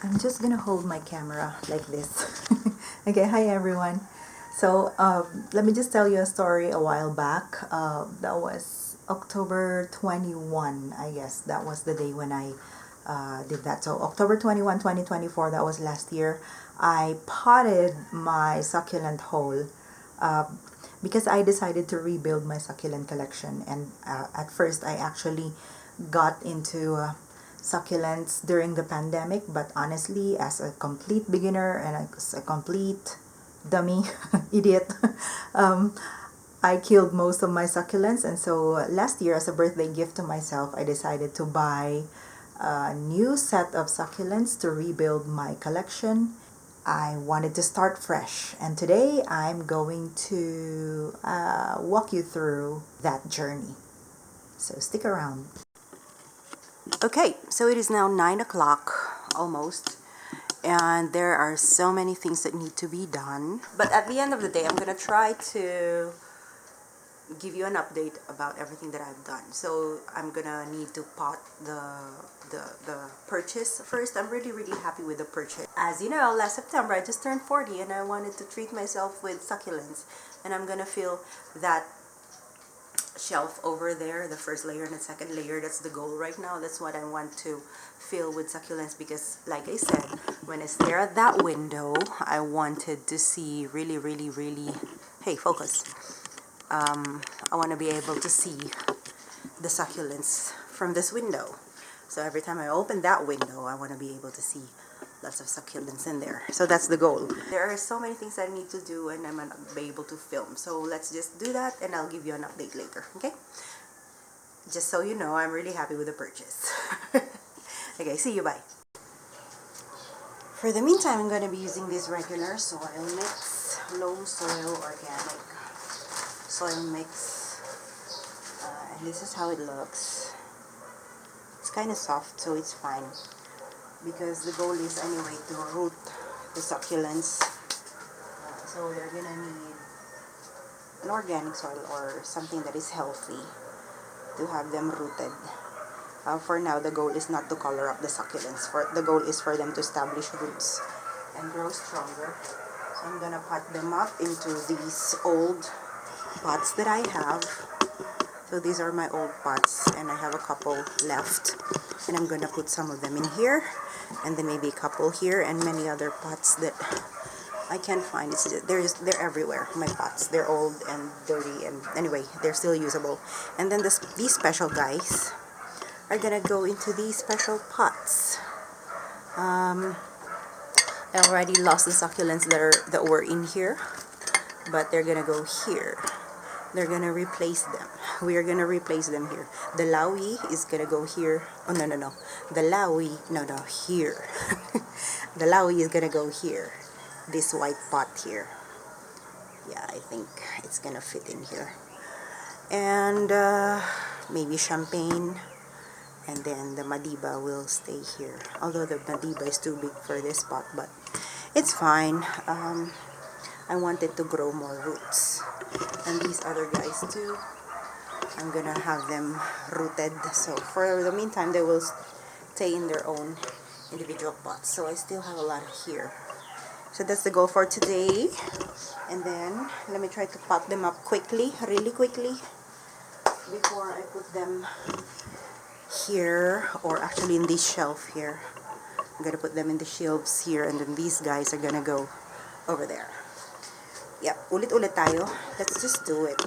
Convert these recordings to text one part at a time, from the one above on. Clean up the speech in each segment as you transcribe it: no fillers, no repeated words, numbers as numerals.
I'm just gonna hold my camera like this. Okay, hi everyone. So let me just tell you a story a while back. That was October 21, I guess. That was the day when I did that. So October 21, 2024, that was last year. I potted my succulent hole uh, because I decided to rebuild my succulent collection. And at first, I actually got into succulents during the pandemic, but honestly, as a complete beginner and as a complete dummy idiot, um, I killed most of my succulents. And so last year, as a birthday gift to myself, I decided to buy a new set of succulents to rebuild my collection. I wanted to start fresh, and today I'm going to walk you through that journey. So stick around. Okay, so it is now 9 o'clock almost, and there are so many things that need to be done. But at the end of the day, I'm gonna try to give you an update about everything that I've done. So I'm gonna need to pot the purchase first. I'm really happy with the purchase. As you know, last September I just turned 40 and I wanted to treat myself with succulents, and I'm gonna fill that shelf over there, the first layer and the second layer. That's the goal right now. That's what I want to fill with succulents, because like I said, when I stare at that window, I wanted to see really, hey, focus. I want to be able to see the succulents from this window. So every time I open that window, I want to be able to see lots of succulents in there. So that's the goal. There are so many things I need to do and I'm not be able to film. So let's just do that and I'll give you an update later, okay? Just so you know, I'm really happy with the purchase. Okay, see you, bye. For the meantime, I'm going to be using this regular soil mix, loam soil organic soil mix, and this is how it looks. It's kind of soft, so it's fine, because the goal is anyway to root the succulents. So they're gonna need an organic soil or something that is healthy to have them rooted. For now, the goal is not to color up the succulents. The goal is for them to establish roots and grow stronger. So I'm gonna pot them up into these old pots that I have. So these are my old pots and I have a couple left, and I'm gonna put some of them in here and then maybe a couple here and many other pots that I can't find. They're everywhere, my pots. They're old and dirty, and anyway, they're still usable. And then these special guys are gonna go into these special pots. I already lost the succulents that were in here, but they're gonna go here. They're gonna replace them. We are gonna replace them here. The lawi is gonna go here. Oh, no. The lawi, no, here. The lawi is gonna go here. This white pot here. Yeah, I think it's gonna fit in here. And maybe champagne. And then the madiba will stay here. Although the madiba is too big for this pot, but it's fine. I wanted to grow more roots. And these other guys too, I'm gonna have them rooted. So for the meantime, they will stay in their own individual pots. So I still have a lot here. So that's the goal for today. And then let me try to pot them up quickly, really quickly, before I put them here, or actually in this shelf here. I'm gonna put them in the shelves here, and then these guys are gonna go over there. Yep, ulit-ulit tayo. Let's just do it.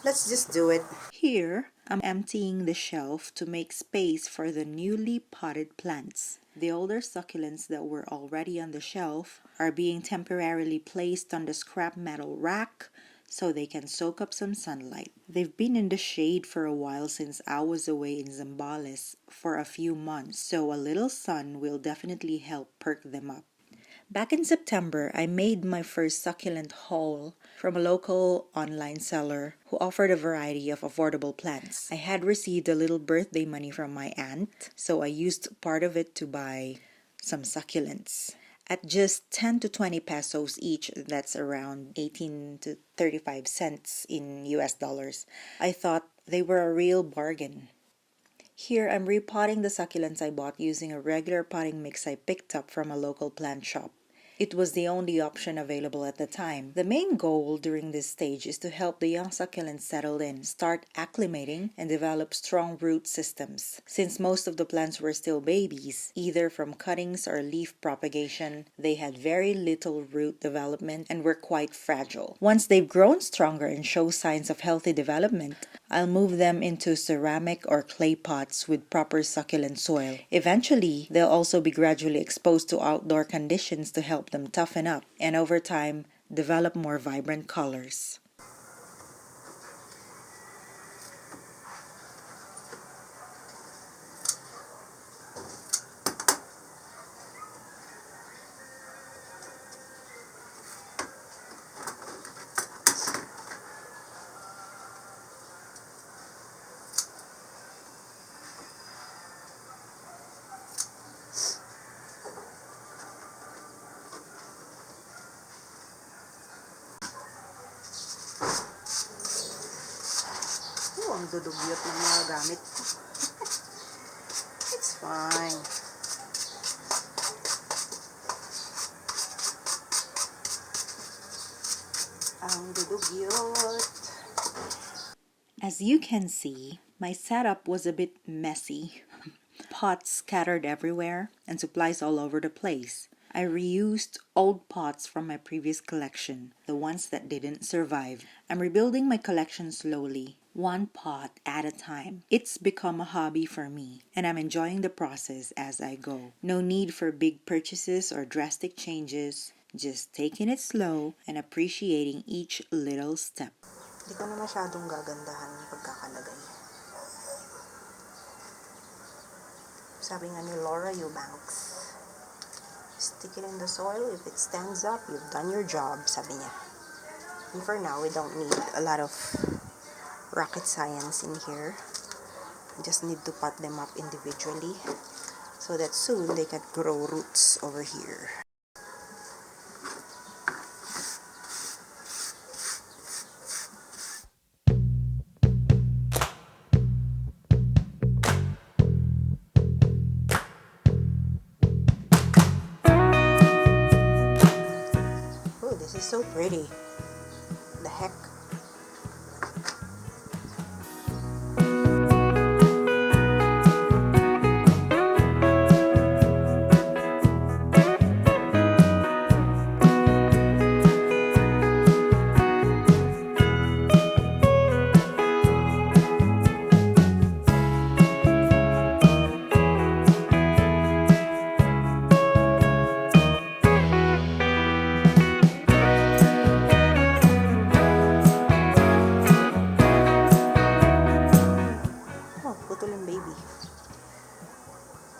Let's just do it. Here, I'm emptying the shelf to make space for the newly potted plants. The older succulents that were already on the shelf are being temporarily placed on the scrap metal rack so they can soak up some sunlight. They've been in the shade for a while since I was away in Zambales for a few months, so a little sun will definitely help perk them up. Back in September, I made my first succulent haul from a local online seller who offered a variety of affordable plants. I had received a little birthday money from my aunt, so I used part of it to buy some succulents. At just 10 to 20 pesos each, that's around 18 to 35 cents in US dollars, I thought they were a real bargain. Here, I'm repotting the succulents I bought using a regular potting mix I picked up from a local plant shop. It was the only option available at the time. The main goal during this stage is to help the young succulents settle in, start acclimating, and develop strong root systems. Since most of the plants were still babies, either from cuttings or leaf propagation, they had very little root development and were quite fragile. Once they've grown stronger and show signs of healthy development, I'll move them into ceramic or clay pots with proper succulent soil. Eventually, they'll also be gradually exposed to outdoor conditions to help them toughen up and over time develop more vibrant colors. Ang dudugyot ng mga gamit ko. It's fine. Ang dudugyot. As you can see, my setup was a bit messy. Pots scattered everywhere and supplies all over the place. I reused old pots from my previous collection, the ones that didn't survive. I'm rebuilding my collection slowly, one pot at a time. It's become a hobby for me, and I'm enjoying the process as I go. No need for big purchases or drastic changes, just taking it slow and appreciating each little step. Hindi ko na masyadong gagandahan yung pagkakalagay. Sabi nga ni Laura Eubanks, stick it in the soil. If it stands up, you've done your job, sabi niya. And for now, we don't need a lot of rocket science in here. We just need to pot them up individually so that soon they can grow roots over here. Oh, this is so pretty. The heck?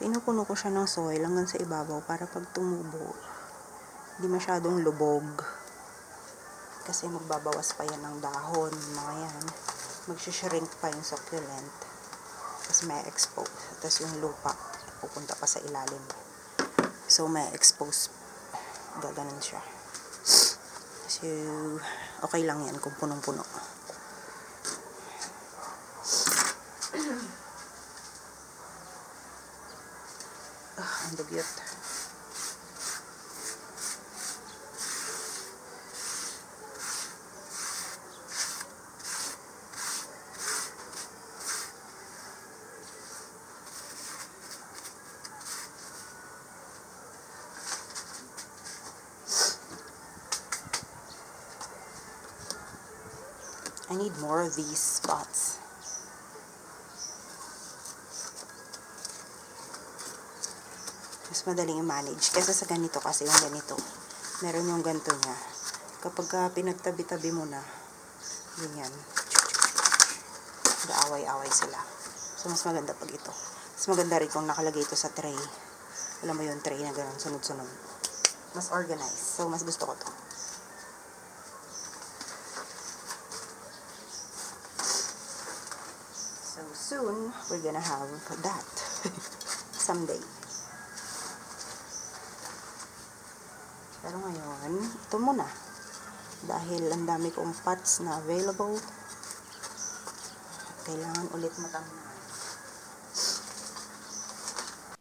Pinupuno ko siya ng soil hanggang sa ibabaw para pag tumubo, hindi masyadong lubog. Kasi magbabawas pa yan ng dahon, mga yan. Magsishrink pa yung succulent. Tapos may expose. Tapos yung lupa, pupunta pa sa ilalim. So may expose. Gaganon siya. So, okay lang yan kung punong-puno. Ang dugyot. I need more of these spots. Mas madaling i-manage kaysa sa ganito, kasi yung ganito meron yung ganito niya kapag pinagtabi-tabi mo na ganyan, gaaway-away sila. So mas maganda pag ito. Mas maganda rin kung nakalagay ito sa tray. Alam mo yung tray na gano'n, sunod-sunod, mas organized. So mas gusto ko to. So soon we're gonna have that someday. Pero ngayon, ito muna. Dahil ang dami kong pots na available, kailangan ulit matangnan.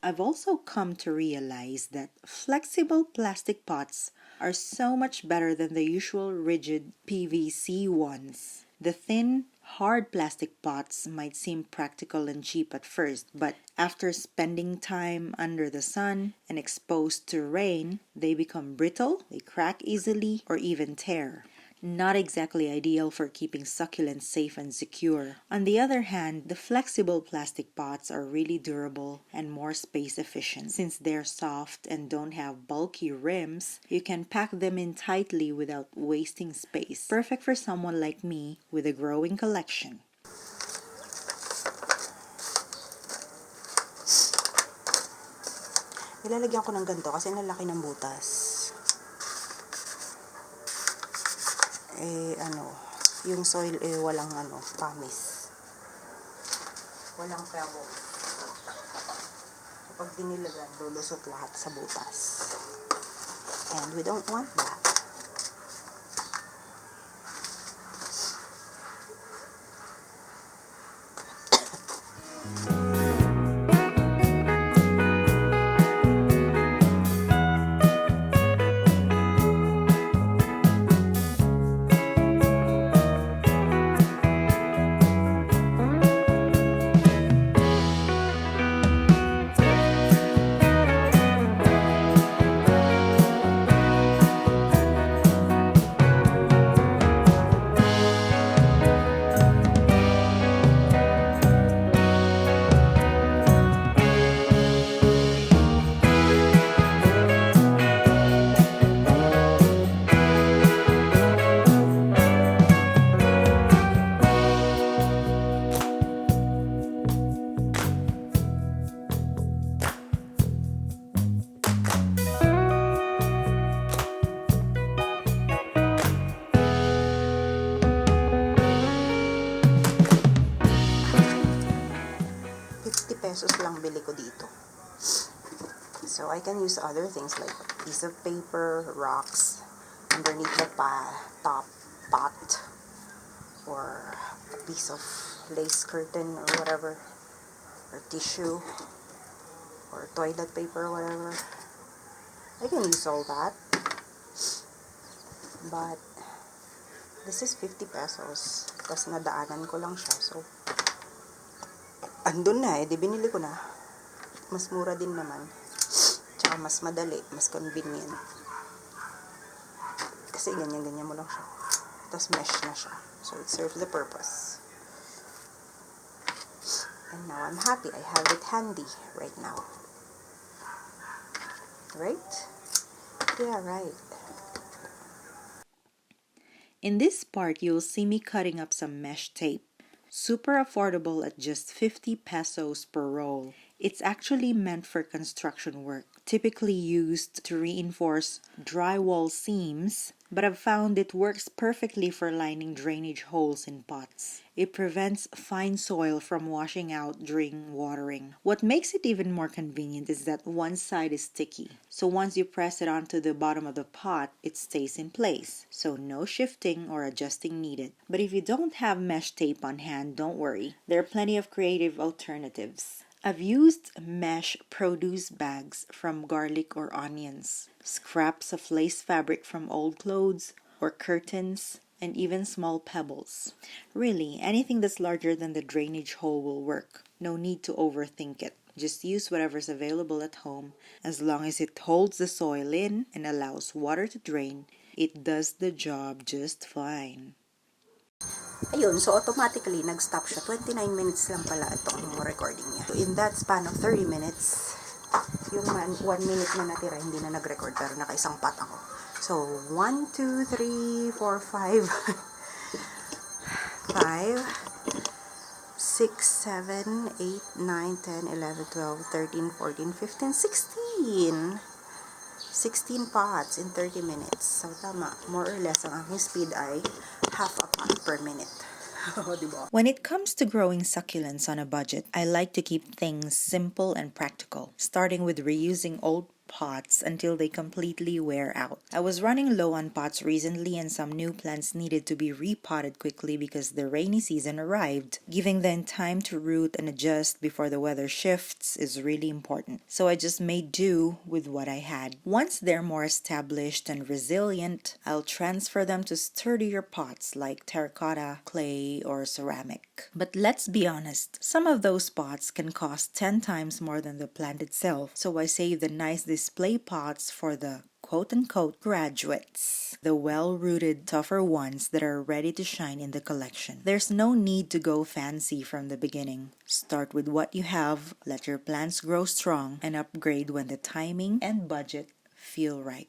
I've also come to realize that flexible plastic pots are so much better than the usual rigid PVC ones. The thin, hard plastic pots might seem practical and cheap at first, but after spending time under the sun and exposed to rain, they become brittle, they crack easily, or even tear. Not exactly ideal for keeping succulents safe and secure. On the other hand, the flexible plastic pots are really durable and more space efficient. Since they're soft and don't have bulky rims, you can pack them in tightly without wasting space. Perfect for someone like me with a growing collection. Ilalagyan ko ng ganito kasi nalaki ng butas. Yung soil walang pamis. Walang pebble. Kapag dinilagan, lulusot lahat sa butas. And we don't want that. Pesos lang bili ko dito. So I can use other things like a piece of paper, rocks underneath the top pot, or a piece of lace curtain or whatever, or tissue, or toilet paper or whatever. I can use all that. But this is 50 pesos. Tapos nadaanan ko lang siya. So andun na di binili ko na. Mas mura din naman. Tsaka mas madali, mas convenient. Kasi ganyan-ganyan mo lang siya. Tapos mesh na siya. So it serves the purpose. And now I'm happy. I have it handy right now. Right? Yeah, right. In this part, you'll see me cutting up some mesh tape. Super affordable at just 50 pesos per roll. It's actually meant for construction work, typically used to reinforce drywall seams, but I've found it works perfectly for lining drainage holes in pots. It prevents fine soil from washing out during watering. What makes it even more convenient is that one side is sticky, so once you press it onto the bottom of the pot, it stays in place, so no shifting or adjusting needed. But if you don't have mesh tape on hand, don't worry. There are plenty of creative alternatives. I've used mesh produce bags from garlic or onions, scraps of lace fabric from old clothes or curtains, and even small pebbles. Really, anything that's larger than the drainage hole will work. No need to overthink it. Just use whatever's available at home. As long as it holds the soil in and allows water to drain, it does the job just fine. Ayun, so automatically nag-stop siya. 29 minutes lang pala itong recording niya. So in that span of 30 minutes, yung 1 minute na natira, hindi na nag-record pero naka-isang pot ako. So 1, 2, 3, 4, 5 5 6, 7, 8, 9, 10, 11, 12, 13, 14, 15, 16 pots in 30 minutes. So tama, more or less ang aking speed ay half a pot per minute. When it comes to growing succulents on a budget, I like to keep things simple and practical, starting with reusing old pots until they completely wear out. I was running low on pots recently and some new plants needed to be repotted quickly because the rainy season arrived. Giving them time to root and adjust before the weather shifts is really important. So I just made do with what I had. Once they're more established and resilient, I'll transfer them to sturdier pots like terracotta, clay, or ceramic. But let's be honest, some of those pots can cost 10 times more than the plant itself, so I save the nice display pots for the quote-unquote graduates, the well-rooted, tougher ones that are ready to shine in the collection. There's no need to go fancy from the beginning. Start with what you have, let your plants grow strong, and upgrade when the timing and budget feel right.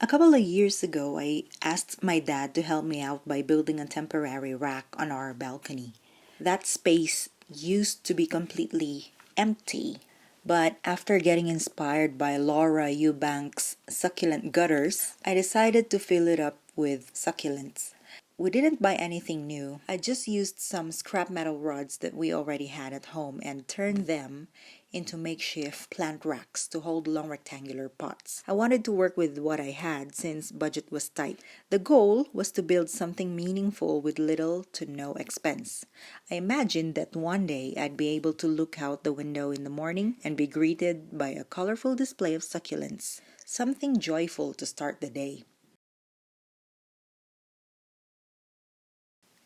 A couple of years ago, I asked my dad to help me out by building a temporary rack on our balcony. That space used to be completely empty, but after getting inspired by Laura Eubank's succulent gutters, I decided to fill it up with succulents. We didn't buy anything new. I just used some scrap metal rods that we already had at home and turned them into makeshift plant racks to hold long rectangular pots. I wanted to work with what I had since budget was tight. The goal was to build something meaningful with little to no expense. I imagined that one day I'd be able to look out the window in the morning and be greeted by a colorful display of succulents, something joyful to start the day.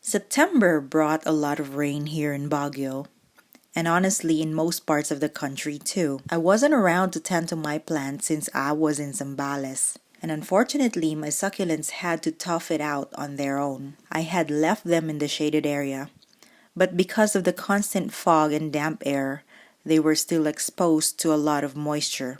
September brought a lot of rain here in Baguio, and honestly in most parts of the country too. I wasn't around to tend to my plants since I was in Zambales, and unfortunately my succulents had to tough it out on their own. I had left them in the shaded area, but because of the constant fog and damp air, they were still exposed to a lot of moisture.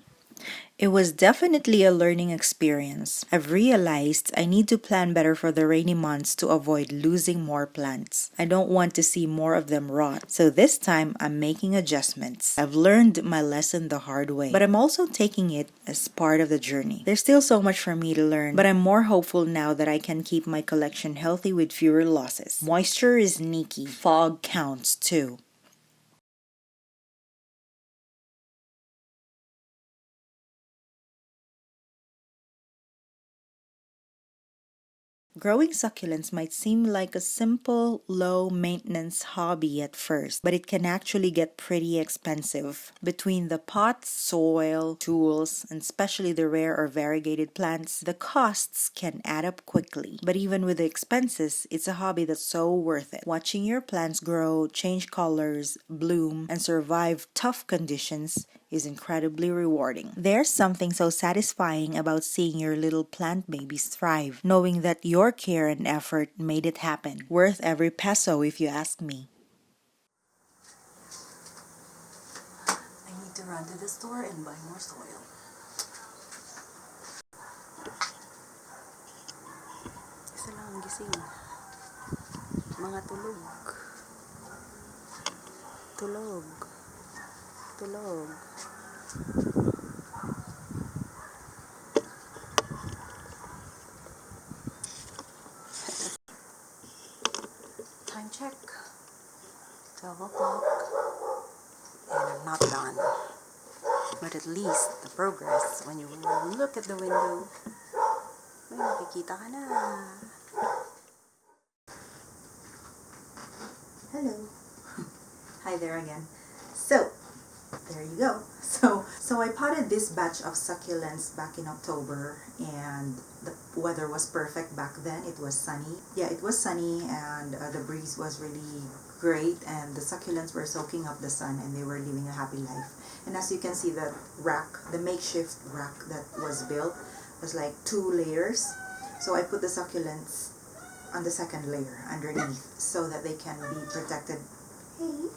It was definitely a learning experience. I've realized I need to plan better for the rainy months to avoid losing more plants. I don't want to see more of them rot, so this time I'm making adjustments. I've learned my lesson the hard way, but I'm also taking it as part of the journey. There's still so much for me to learn, but I'm more hopeful now that I can keep my collection healthy with fewer losses. Moisture is sneaky. Fog counts too. Growing succulents might seem like a simple, low-maintenance hobby at first, but it can actually get pretty expensive. Between the pots, soil, tools, and especially the rare or variegated plants, the costs can add up quickly. But even with the expenses, it's a hobby that's so worth it. Watching your plants grow, change colors, bloom, and survive tough conditions is incredibly rewarding. There's something so satisfying about seeing your little plant babies thrive, knowing that your care and effort made it happen. Worth every peso if you ask me. I need to run to the store and buy more soil. Isa lang ang gising. Mga tulog. Tulog. Tulog. Time check. 12 o'clock. And I'm not done. But at least the progress, when you look at the window, may makikita ka na. Hello. Hi there again. So, there you go. So I potted this batch of succulents back in October, and the weather was perfect back then. It was sunny. Yeah, it was sunny, and the breeze was really great, and the succulents were soaking up the sun, and they were living a happy life. And as you can see, the rack, the makeshift rack that was built was like 2 layers. So I put the succulents on the second layer underneath so that they can be protected. Hey.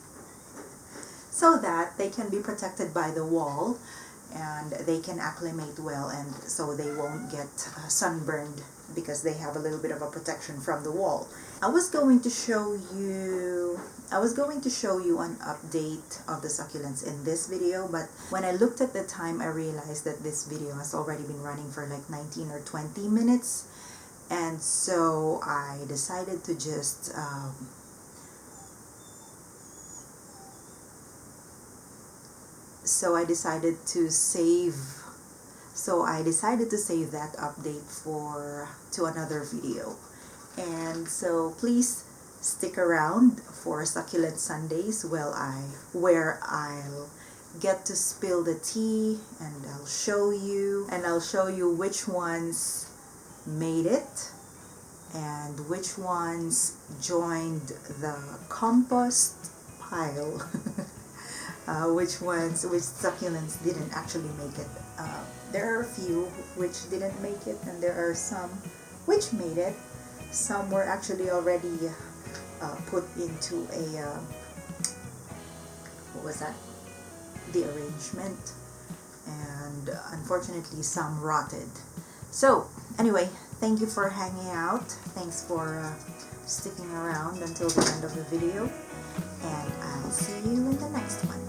So that they can be protected by the wall and they can acclimate well, and so they won't get sunburned because they have a little bit of a protection from the wall. I was going to show you an update of the succulents in this video, but when I looked at the time, I realized that this video has already been running for like 19 or 20 minutes, and so I decided to just so I decided to save that update to another video. And so please stick around for Succulent Sundays where I'll get to spill the tea, and I'll show you which ones made it and which ones joined the compost pile. Which succulents didn't actually make it. There are a few which didn't make it, and there are some which made it. Some were actually already put into the arrangement, and unfortunately some rotted. So anyway, thank you for hanging out. Thanks for sticking around until the end of the video, and I'll see you in the next one.